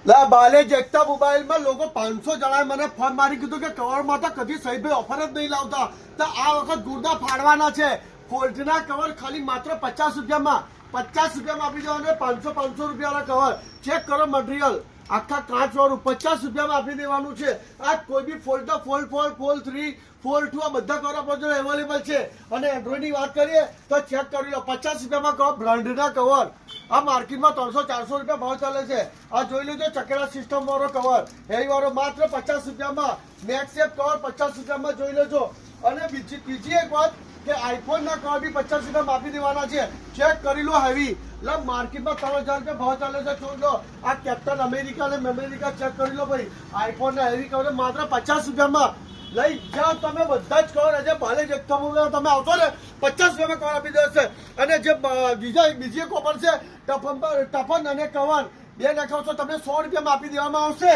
બાલે જેકતા મોબાઈલમાં લોકો 500 જણાએ મને ફોન મારી કીધું કે કવરમાં તો કદી સહીભાઈ ઓફર જ નહીં લાવતા, તો આ વખત ગુર્દા ફાડવાના છે. ફોલ્ટના કવર ખાલી માત્ર 50 રૂપિયામાં, 50 રૂપિયામાં આપી દેવાના. 500 રૂપિયાના કવર ચેક કરો, મટીરિયલ આખા કાચ વાળું 50 રૂપિયામાં આપી દેવાનું છે. આ કોઈ બી ફોલ્ડ 4 ફોલ્ડ 3 ફોલ્ડ 2 આ બધા કવર આપણો અવેલેબલ છે. અને એન્ડ્રોઈડની વાત કરીએ તો ચેક કરી લો, 50 રૂપિયામાં કવર, બ્રાન્ડના કવર. આ માર્કેટમાં 300-400 રૂપિયા ભાવ ચાલે છે. આ જોઈ લેજો, ચકેડા સિસ્ટમ વાળો કવર હેવી વાળો માત્ર 50 રૂપિયામાં. મેક્સેપ કવર 50 રૂપિયામાં જોઈ લેજો. અને બીજી એક વાત કે આઈફોનના કવર બી 50 રૂપિયામાં આપી દેવાના છે. ચેક કરી લો, હેવી માર્કેટમાં 3000 રૂપિયા ભાવ ચાલે છે. જોઈ લો, આ કેપ્ટન અમેરિકા અને અમેરિકા ચેક કરી લો ભાઈ. આઈફોનના હેવી કવર માત્ર 50 રૂપિયામાં લઈ જાઓ તમે. બધા જ કવર આજે બાલે જથ્થામાં તમે આવશો ને 50 રૂપિયામાં કવર આપી દેશે. અને જે બીજી એક ઓફર છે, ટફન અને કવર બે નાખાવશો તમને 100 રૂપિયામાં આપી દેવામાં આવશે.